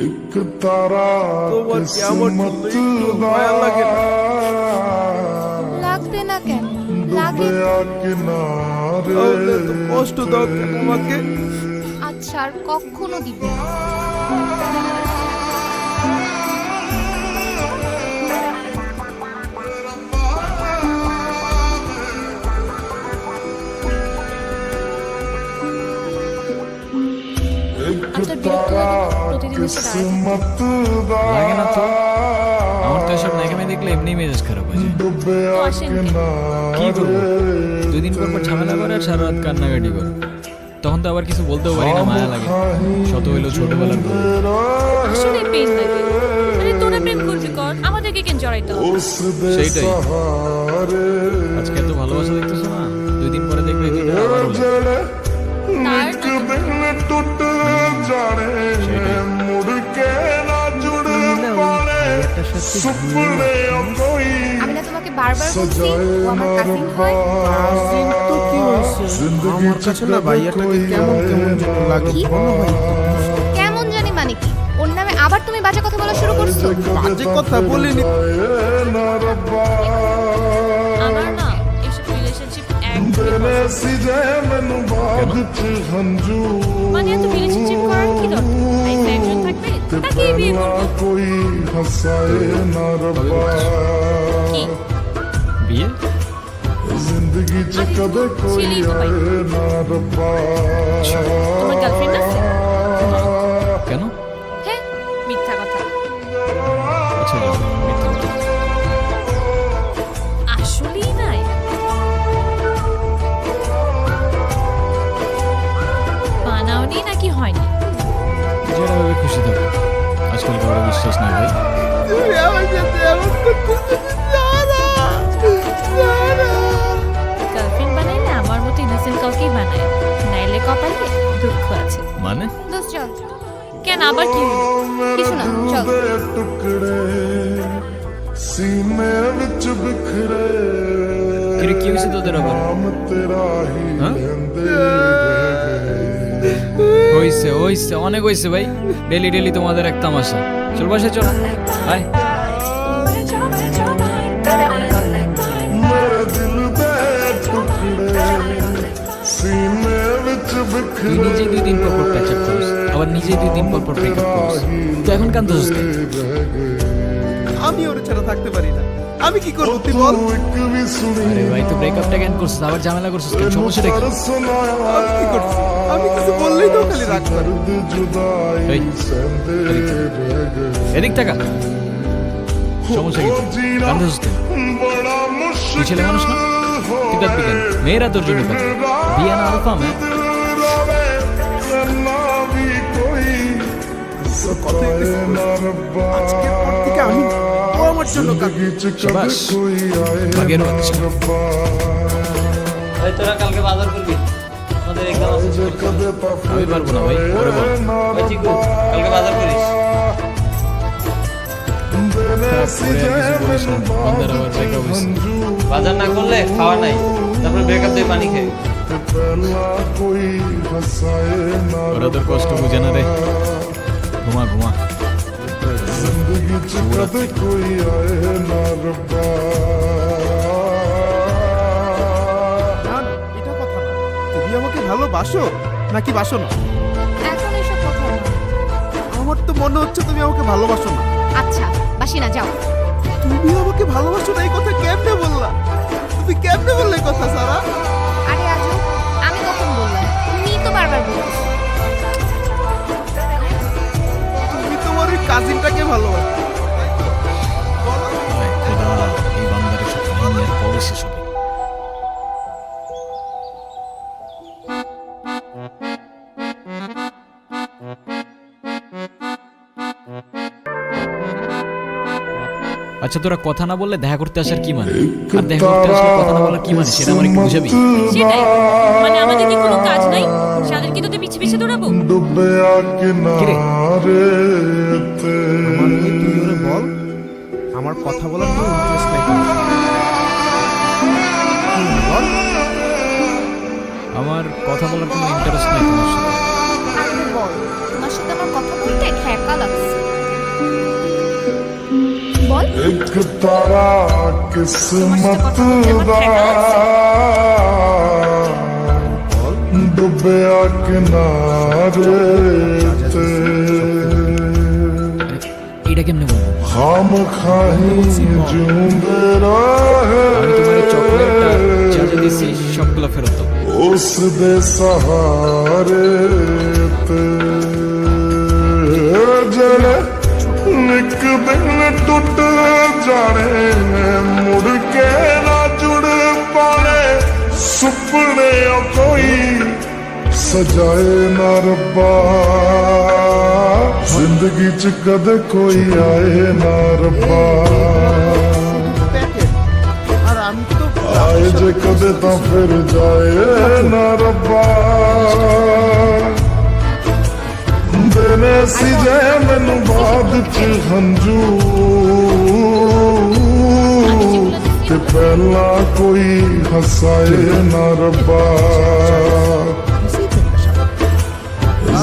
एक तारा किस्मत লাগবে না কেন? লাগে किनारे কষ্ট দাও কেন আমাকে? আচ্ছা আর কখনো দিবে না। আচ্ছা বিরক্ত লাগে প্রতিদিন এসে দাঁড়াতে? লাগে না তো। আমার তো এসব নেগেমে দেখলে এমনি মেজাজ খারাপ হয়ে যায়। তো আসেন কেন? কি করবো, 2 দিন পর পর ঝামেলা করে আর সারা রাত কান্নাকাটি করে। তখন তো আবার কিছু বলতেও পারি না, মায়া লাগে। শত হইলো ছোটবেলার বউ। আসলে পেন লাগে। আরে তোরা প্রেম করবি কর, আমাদেরকে কেন জড়াইতে হবে? সেইটাই। আজকে এত ভালোবাসা দেখতেছো না, 2 দিন পরে দেখবে এই দুইটা আবার হলো। তার আমি না তোমাকে বারবার বলছি ও আমার কাজিন হয়। কাজিন তো কি হয়েছে? আমার কাছে না ভাইয়াটাকে কেমন কেমন যেন লাগে। কি? মনে হয় কেমন জানি মানে কি? ওর নামে আবার তুমি বাজে কথা বলা শুরু করছো? বাজে কথা বলিনি। আমার না এসব রিলেশনশিপ একদমই মানে এত রিলেশনশিপ করার কি দরকার? লাইফে একজন থাকবে তাকেই বিয়ে করবো। কি? বিয়ে? जिंदगी च कदे कोई आए ना रब्बा তোমার গার্লফ্রেন্ড আছে? কেন? হ্যাঁ মিথ্যা কথা। আচ্ছা যাও, মিথ্যা কথা। আসলেই নাই? বানাওনি নাকি হয়নি? যেটা ভাবে খুশি থাকো। আজকাল কারো বিশ্বাস নেই ভাই। তুমি আমার সাথে এমন করতেছো সারা। গার্লফ্রেন্ড বানাইলে আমার মতো ইনোসেন্ট কাউকেই বানায়, নাইলে কপালে দুঃখ আছে। মানে? দোস্ত চল। কেন আবার কি হলো? কিছু না চল। टुकड़े सीने विच बिखरे কিরে কি হয়েছে তোদের আবার? नाम तेरा ही हाँ? लेंदे হইছে হইছে, অনেক হইছে ভাই। ডেলি ডেলি তোমাদের এক তামাশা। চল বাসে চল। আয়। मेरे दिल दे टुकड़े सीने विच তুই बिखरे নিজেই 2 দিন পর পর প্যাচ আপ করিস, আবার নিজেই 2 দিন পর পর ব্রেকআপ করিস। তো এখন কান্দছিস কেন? আমি ওর ছাড়া থাকতে পারি না। আমি কি করব তুই বল? एक भी सुनी আরে ভাই তুই ব্রেকআপটা কেন করছিস, আবার ঝামেলা করছিস কেন? সমস্যাটা কি? सुनाया আমি কি করছি? আমি কিছু বললেই তো খালি রাগ করে। दर्द जुदाई এই, सहते रह गए এদিক টাকা। সমস্যা কি? কান্দছিস কেন? बड़ा তুই ছেলে মানুষ না? তুই কাঁদবি কেন? মেয়েরা তোর জন্য কাঁদে। বিয়ে না আলফা মে। আজকের পর থেকে আমি ও আমার জন্য কাঁদবে। শাবাশ। বাগের বাচ্চা। ভাই তোরা কালকে বাজার করবি, আমাদের এক্সাম আছে। আমি পারবো না ভাই, ওরে বল। ভাই চিকু কালকে বাজার করিস। ওরে আর কিছু বলিস না, বান্দার আবার ব্রেকআপ হয়েছে। বাজার না করলে খাওয়া নাই, তারপরে ব্রেকআপ দিয়ে পানি খেয়ে। ওরা তোর কষ্ট বুঝে না রে। ঘুমা ঘুমা। না, না, এটা কথা না। তুমি আমাকে ভালোবাসো নাকি বাসো না? এখন এসব কথা না। আমার তো মনে হচ্ছে তুমি আমাকে ভালোবাসো না। আচ্ছা বাসি না যাও। তুমি আমাকে ভালোবাসো না এই কথা কেমনে বললা? তুমি কেমনে বললে এই কথা সারা? আরে আজও আমি কখন বললাম? তুমি তো বারবার বলছো। তুমি তোমার ওই কাজিনটাকে ভালোবাসো। ভাই খোদা, এই বান্দারে সব কাহিনী আর কবে শেষ হবে? আচ্ছা তোরা কথা না বললে দেখা করতে আসার কি মানে? আর দেখা করতে আসলে কথা না বলার কি মানে সেটা আমার একটু বুঝাবি? সেটাই মানে আমাদের কি কোনো কাজ নাই? সাদের কি তোদের পিছে পিছে দৌড়াবো? डुबया किनारे ते আমার মেয়ে, তুই ওরে বল আমার কথা বলার কোনো ইন্টারেস্ট নাই তোমার। বল। আমার কথা বলার কোনো ইন্টারেস্ট নাই তোমার সাথে। আরে বল তোমার সাথে আমার কথা বলতে ঠেকা লাগছে। ਇੱਕ ਤਾਰਾ ਕਿਸਮਤ ਦਾ ਡੁੱਬਿਆ ਕਿਨਾਰੇ ਤੇ এটা কেমনে বলবো ਖਾਮ ਖਾਹੀ ਜਿਉਂਦੇ আমি তোমার এই চকলেটটা যা যা ਰਹੇ দিছি সবগুলো ফেরত দাও ਉਸ ਦੇ ਸਹਾਰੇ ਤੇ ਜਿਹੜੇ ਇੱਕ ਦਿਨ ਟੁੱਟ ਜਾਣੇ ਮੁੜ ਕੇ ਨਾ ਜੁੜ ਪਾਣੇ ਸੁਪਨੇ ਕੋਈ ਸਜਾਏ ਨਾ ਰੱਬਾ ਜ਼ਿੰਦਗੀ ਚ ਕਦੇ ਕੋਈ ਆਏ ਨਾ ਰੱਬਾ প্যাকেট আর আমি তো ਆਏ ਜੇ ਕਦੇ ਤਾਂ ਫਿਰ ਜਾਏ ਨਾ ਰੱਬਾ ਦੇਨੇ ਸੀ ਜੇ ਮੈਨੂੰ ਬਾਅਦ ਚ ਹੰਝੂ ਤੇ ਪਹਿਲਾਂ ਕੋਈ ਹਸਾਏ ਨਾ ਰੱਬਾ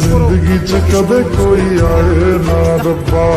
ਜ਼ਿੰਦਗੀ ਚ ਕਦੇ ਕੋਈ ਆਏ ਨਾ ਰੱਬਾ